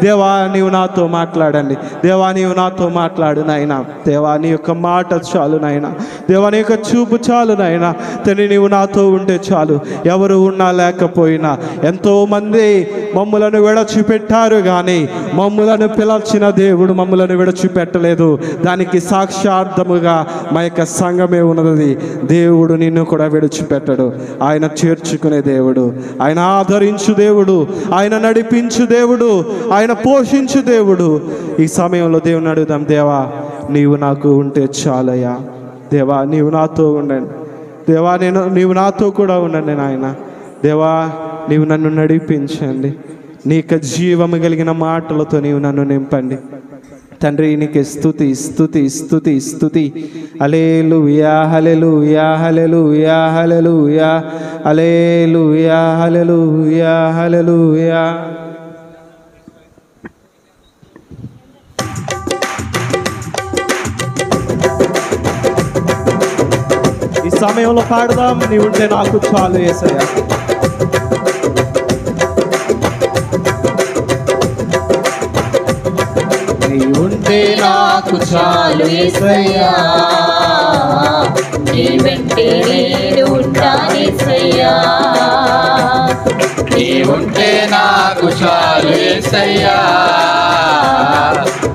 దేవా నీవు నాతో మాట్లాడండి, దేవా నీవు నాతో మాట్లాడు నాయన. దేవా నీ యొక్క మాట చాలు నాయన, దేవా నీ యొక్క చూపు చాలు నాయన. తండ్రి నీవు నాతో ఉంటే చాలు, ఎవరు ఉన్నా లేకపోయినా. ఎంతోమంది మమ్ములను విడచిపెట్టారు కానీ మమ్ములను పిలచిన దేవుడు మమ్ములను విడచిపెట్టలేదు. దానికి సాక్షార్థముగా మా యొక్క సంఘమే ఉన్నది. దేవుడు నిన్ను కూడా విడిచిపెట్టడు. ఆయన చేర్చుకునే దేవుడు, ఆయన ఆదరించు దేవుడు, ఆయన నడిపించు దేవుడు, ఆయన పోషించు దేవుడు. ఈ సమయంలో దేవుని అడుగుదాం, దేవా నీవు నాకు ఉంటే చాలయ్యా. దేవా నీవు నాతో ఉండండి, దేవా నీవు నాతో కూడా ఉండండి నాయన. దేవా నీవు నన్ను నడిపించండి, నీ యొక్క జీవము కలిగిన మాటలతో నీవు నన్ను నింపండి. తండ్రి నీకే స్తుతి స్తుతి స్తుతి స్తుతి. హల్లెలూయా హల్లెలూయా హల్లెలూయా హల్లెలూయా హల్లెలూయా హల్లెలూయా హల్లెలూయా. ఈ సమయంలో పాడదాం, నీవుంటే నాకు చాలు యేసయ్యా. నీవుంటే నాకు చాలు యేసయ్యా, నీ వెంటే నేను ఉంటాను యేసయ్యా. నీవుంటే నాకు చాలు యేసయ్యా,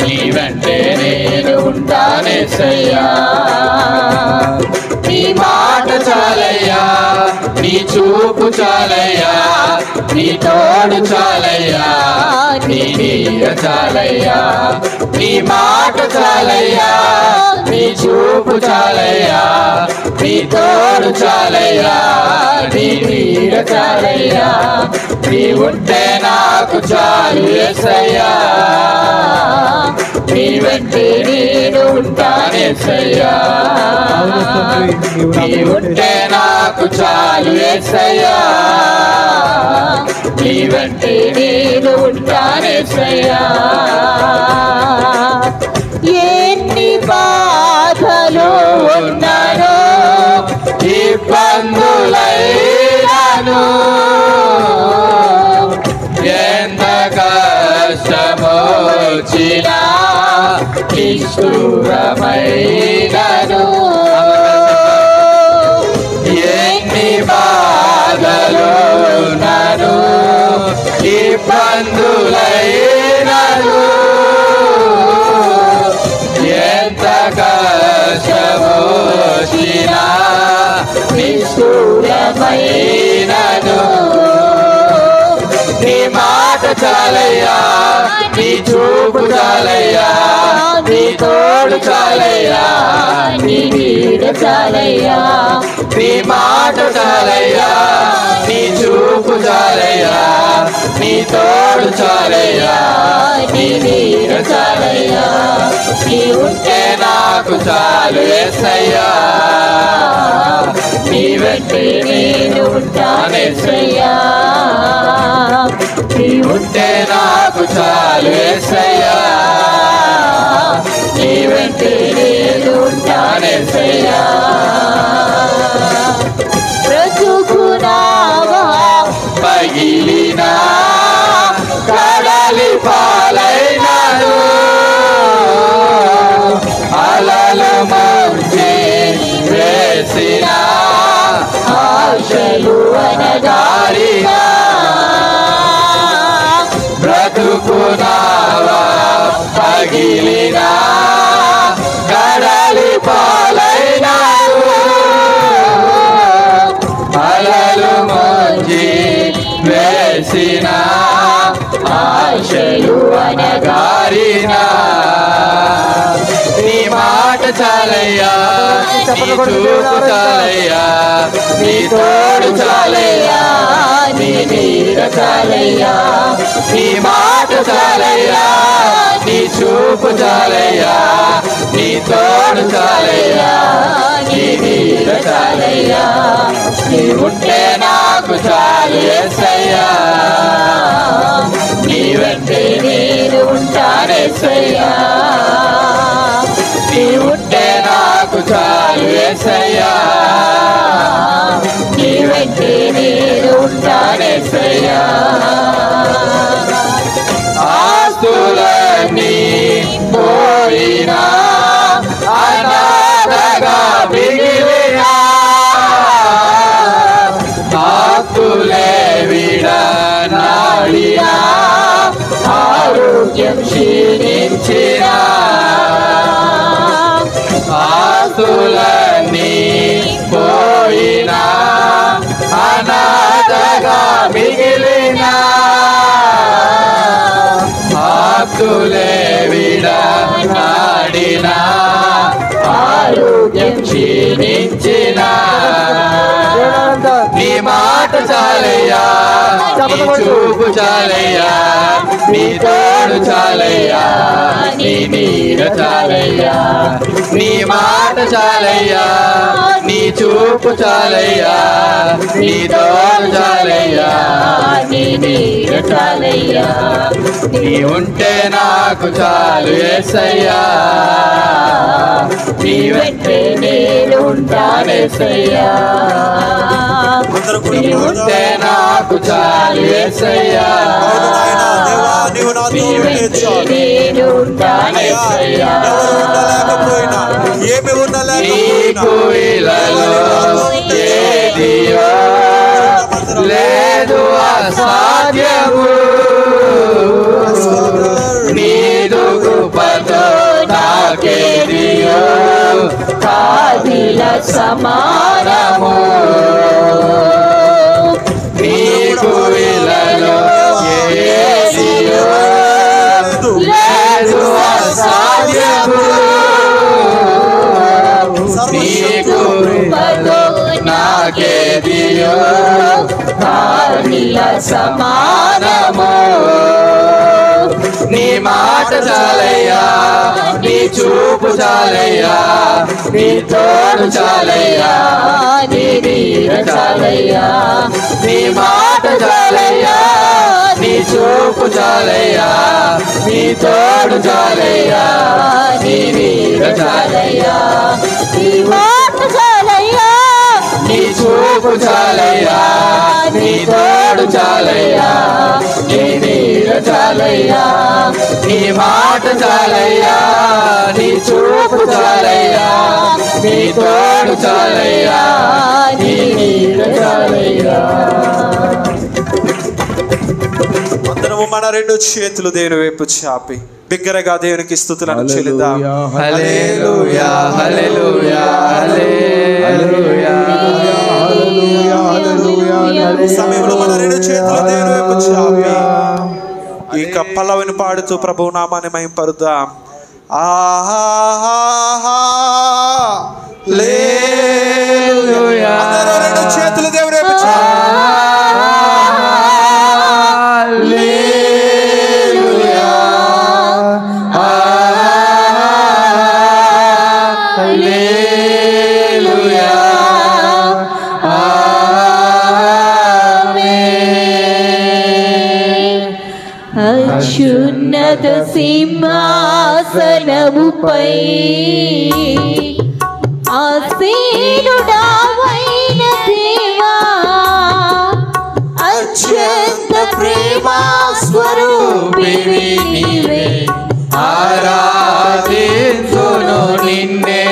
నీ వెంటే నేను ఉంటాను యేసయ్యా. నీ మాట చాలయ్యా, నీ చూపు చాలయ్యా, నీ తోడు చాలయ్యా, నీ నీడ చాలయ్యా. నీ మాట చాలయ్యా, నీ చూపు చాలయ్యా, నీ తోడు చాలయ్యా, నీ నీడ చాలయ్యా. నీ ఉంటే నాకు చాలు యేసయ్యా, నీ వెంటే నేను ఉంటాను యేసయ్యా. నీ ఉంటే నాకు చాలు యేసయ్యా, నీ వెంటే నేను ఉంటాను యేసయ్యా. ఎన్ని బాధలు ఉన్నానో ఇబ్బందులైనాను, ఎంత కష్టమొచ్చినా నిష్ఠూరమైనను, ఎన్ని బాధలు ఉన్నాను ఇబ్బందులైనను, ఎంత కష్టమొచ్చినా నిష్ఠూరమైనను. నీ మాట చాలయ్యా, నీ చూపు చాలయ్యా, నీ తోడు చాలయ్యా, నీ నీడ చాలయ్యా. నీ మాట చాలయ్యా, నీ చూపు చాలయ్యా, నీ తోడు చాలయ్యా, నీ నీడ చాలయ్యా. నీ ఉంటే నాకు చాలు యేసయ్యా, నీ వెంటే నేను ఉంటాను యేసయ్యా. నీ ఉంటే నాకు చాలు యేసయ్యా, నీ వెంటే నేను ఉంటాను యేసయ్యా. బ్రతుకునావా పగిలినా కడలి పాలైనాను, అలలు ముంచి వేసిన ఆశలు అనగారినా, బ్రతుకునావా పగిలినా కడలి పాలైనాను, అలలు ముంచి వేసిన ఆశలు అనగారినా. నీ మాట చాలయ్యా, నీ చూపు చాలయ్యా, నీ తోడు చాలయ్యా, నీ నీడ చాలయ్యా. నీ మాట చాలయ్యా, నీ చూపు చాలయ్యా, నీ తోడు చాలయ్యా, నీ నీడ చాలయ్యా. నీ ఉంటే నాకు చాలు యేసయ్యా, నీ వెంటే నేను ఉంటాను యేసయ్యా. నీ ఉంటే నాకు చాలు యేసయ్యా, నీ వెంటే నేను ఉంటాను యేసయ్యా. ఆరోగ్యం క్షీణించిన ఆస్తులన్నీ పోయినా అనాథగా మిగిలిన ఆప్తులే విడనాడిన ఆరోగ్యం క్షీణించిన నీ మాట చాలయ్యా, నీ చూపు చాలయ్యా, నీ తోడు చాలయ్యా, నీ నీడ చాలయ్యా. నీ మాట చాలయ్యా, నీ చూపు చాలయ్యా, నీ తోడు చాలయ్యా, నీ నీడ చాలయ్యా. నీ ఉంటే నాకు చాలు యేసయ్యా, నీ వెంటే నేను ఉంటానేసయ్యా. నీ ఉంటే నాకు చాలు యేసయ్యా, నీ వెంటే నేను ఉంటానేసయ్యా. నీకు ఇలలో ఏదియో లేదు అసాధ్యము, నీదు కృపతో నాకేదియో కాదిల సమానము. నీకు ఇలలో ఏదియో లేదు అసాధ్యము, నీకు కృపతో నాకేదియో కాదిల సమానము. నీ మాట చాలయ్యా, నీ చూపు చాలయ్యా, నీ తోడు చాలయ్యా, నీ నీడ చాలయ్యా. నీ మాట చాలయ్యా, నీ చూపు చాలయ్యా, నీ తోడు చాలయ్యా, నీ నీడ చాలయ్యా. నీ మాట చాలయ్యా, నీ చూపు చాలయ్యా, నీ తోడు చాలయ్యా, నీ నీడ చాలయ్యా. నీ మాట చాలయ్యా, నీ చూపు చాలయ్యా, నీ తోడు చాలయ్యా, నీ నీడ చాలయ్యా. అందరము మన రెండు చేతులు దేవుని వైపు చాపి బిగ్గరగా దేవునికి స్తుతులను చెల్లిద్దాం. హల్లెలూయా హల్లెలూయా హల్లెలూయా హల్లెలూయా. సమయంలో మన రెండు చేతులు దేవుని వైపు చాపి ఈ పల్లవిని పాడుతూ ప్రభువు నామాన్ని మహింపరుద్దాం. హల్లెలూయా. అందరూ రెండు చేతులు దేవుని వైపు చాపి అత్యున్నత సింహాసనముపై ఆసీనుడవైన దేవా, అత్యంత ప్రేమ స్వరూపివి నీవే, ఆరాధించును నిన్నే.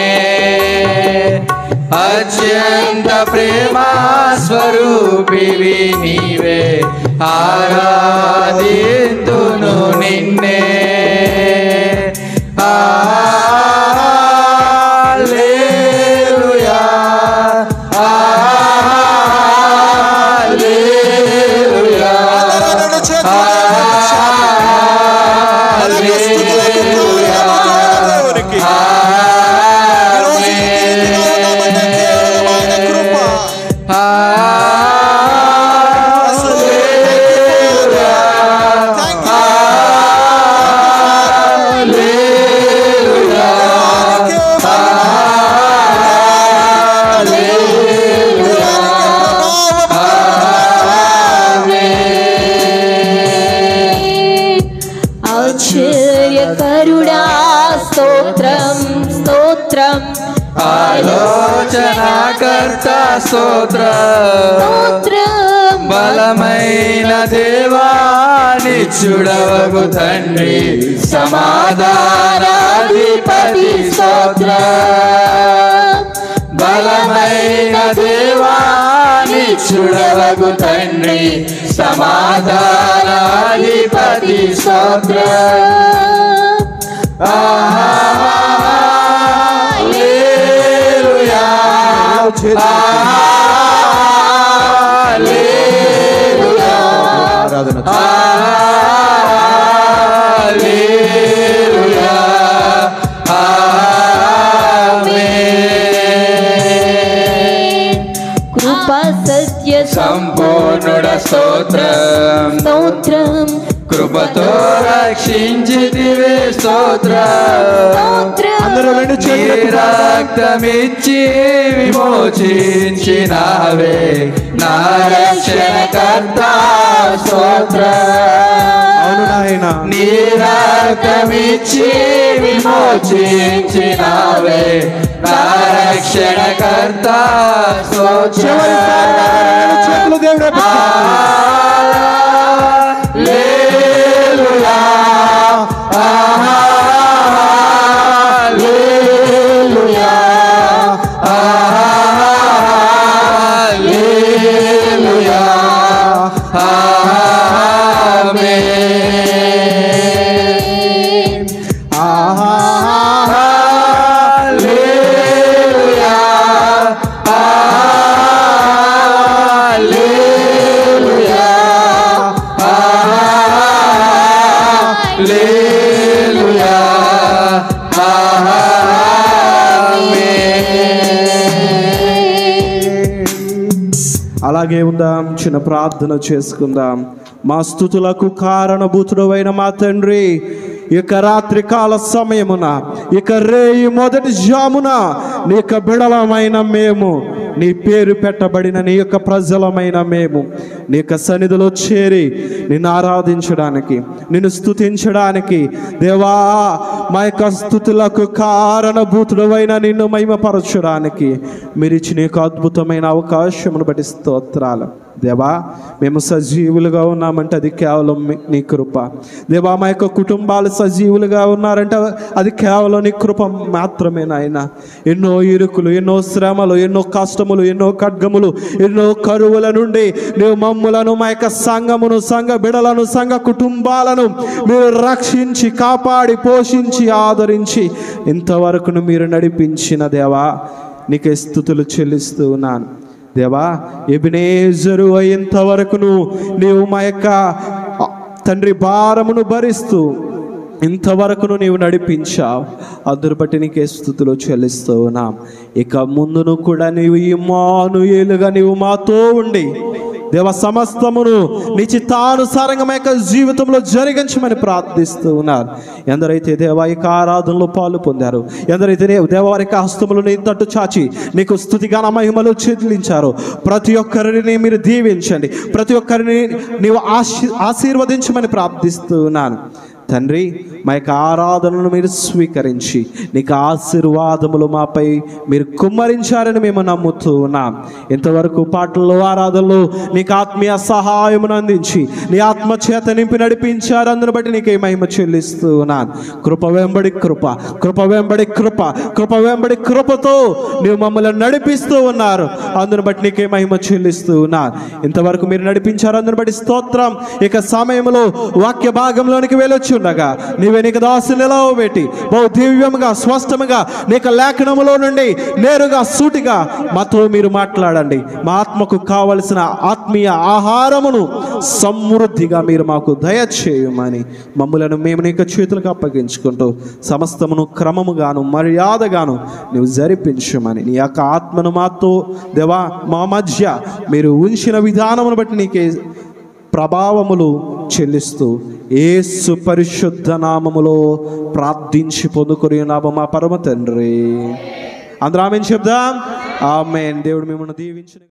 అత్యంత ప్రేమ స్వరూపివి నీవే, ఆరాధింతును నిన్నే. హల్లెలూయా హల్లెలూయా ఆశ్చర్యకరుడా స్తోత్రం స్తోత్రం, ఆలోచనాకర్త స్తోత్రం, బలమైన దేవా నిత్యుడవగు తండ్రి, సమాధానాధిపతి స్తోత్రం. బలమైన దేవా నిత్యుడవగు తండ్రి, సమాధానాధిపతి స్తోత్రం. హల్లెలూయా హల్లెలూయా హల్లెలూయా ఆమేన్. కృపా సత్య సంపూర్ణుడ స్తోత్రం. స్తోత్రం కృపతో రక్షించితివే స్తోత్రం. అందరూ రెండు చేతులు ఎత్తి రక్తమిచ్చి విమోచించినావే నా రక్షణకర్త స్తోత్రం. అవును నాయన, నీ రక్తమిచ్చి విమోచించినావే నా రక్షణకర్త స్తోత్రం. చేతులు దేవుడు హల్లెలూయా హల్లెలూయా హల్లెలూయా ఆమేన్. హల్లెలూయా హల్లెలూయా హల్లెలూయా అలాగే ఉందాం, చిన్న ప్రార్థన చేసుకుందాం. మా స్తుతులకు కారణభూతుడవైన మా తండ్రి, ఇక రాత్రి కాల సమయమున, ఇక రేయి మొదటి జామున నీ యొక్క బిడలమైన మేము, నీ పేరు పెట్టబడిన నీ యొక్క ప్రజలమైన మేము నీ యొక్క సన్నిధిలో చేరి నిన్ను ఆరాధించడానికి, నిన్ను స్తుతించడానికి దేవా, మా యొక్క స్తుతులకు కారణభూతుడవైన నిన్ను మహిమపరచడానికి మీరు ఇచ్చిన యొక్క అద్భుతమైన అవకాశమును బట్టి స్తోత్రాలు. దేవా, మేము సజీవులుగా ఉన్నామంటే అది కేవలం నీ కృప. దేవా, మా యొక్క కుటుంబాలు సజీవులుగా ఉన్నారంటే అది కేవలం నీ కృప మాత్రమే నాయన. ఎన్నో ఇరుకులు, ఎన్నో శ్రమలు, ఎన్నో కష్టములు, ఎన్నో ఖడ్గములు, ఎన్నో కరువుల నుండి నీవు మమ్ములను, మా యొక్క సంఘమును, సంఘ బిడలను, సంఘ కుటుంబాలను మీరు రక్షించి, కాపాడి, పోషించి, ఆదరించి ఇంతవరకు మీరు నడిపించిన దేవా, నీకే స్తుతులు చెల్లిస్తూ ఉన్నాను. దేవా, ఎబినేజరు అయ్యేంతవరకును నీవు మా యొక్క తండ్రి భారమును భరిస్తూ ఇంతవరకును నీవు నడిపించావు. అందును బట్టి నీకే స్తుతులు చెల్లిస్తూ ఉన్నాం. ఇక ముందును కూడా నీవు ఇమ్మానుయేలుగా నీవు మాతో ఉండి దేవ సమస్తమును నీ చిత్తానుసారంగా మా యొక్క జీవితంలో జరిగించమని ప్రార్థిస్తూ ఉన్నారు. ఎందరైతే దేవా ఈ ఆరాధనలో పాలు పొందారు, ఎందరైతే దేవారి యొక్క హస్తములు నీ తట్టు చాచి నీకు స్తుతిగాన మహిమలు చెల్లించారు, ప్రతి ఒక్కరిని మీరు దీవించండి, ప్రతి ఒక్కరిని నీవు ఆశీర్వదించమని ప్రార్థిస్తూ ఉన్నాను. తండ్రి, మా యొక్క ఆరాధనను మీరు స్వీకరించి నీకు ఆశీర్వాదములు మాపై మీరు కుమ్మరించారని మేము నమ్ముతూ ఉన్నాం. ఇంతవరకు పాటల్లో, ఆరాధనలో నీకు ఆత్మీయ సహాయమును అందించి నీ ఆత్మ చేత నింపి నడిపించారు. అందును బట్టి నీకే మహిమ చెల్లిస్తూ ఉన్నాను. కృప వెంబడి కృప, కృప వెంబడి కృప, కృప వెంబడి కృపతో నీవు మమ్మల్ని నడిపిస్తూ ఉన్నారు. అందును బట్టి నీకే మహిమ చెల్లిస్తూ ఉన్నాను. ఇంతవరకు మీరు నడిపించారు, అందును బట్టి స్తోత్రం. ఇక సమయంలో వాక్య భాగంలోనికి వెళ్ళొచ్చు ఉండగా నీవే నీకు దాసుని నిలవబెట్టి బహు దివ్యముగా, స్పష్టముగా నీకు లేఖనములో నుండి నేరుగా సూటిగా మాతో మీరు మాట్లాడండి. మా ఆత్మకు కావలసిన ఆత్మీయ ఆహారమును సమృద్ధిగా మీరు మాకు దయచేయమని మమ్ములను మేము నీకు చేతులకు అప్పగించుకుంటూ సమస్తమును క్రమముగాను మర్యాదగాను నీవు జరిపించమని నీ యొక్క ఆత్మను మాతో దేవా మా మధ్య మీరు ఉంచిన విధానమును బట్టి నీకే ప్రభావములు చెల్లిస్తూ యేసు పరిశుద్ధ నామములో ప్రార్థించి పొందుకొని నామ మా పరమ తండ్రి. అందరూ ఆమేన్ చెప్దాం. ఆమేన్. దేవుడు మిమ్మల్ని దీవించును.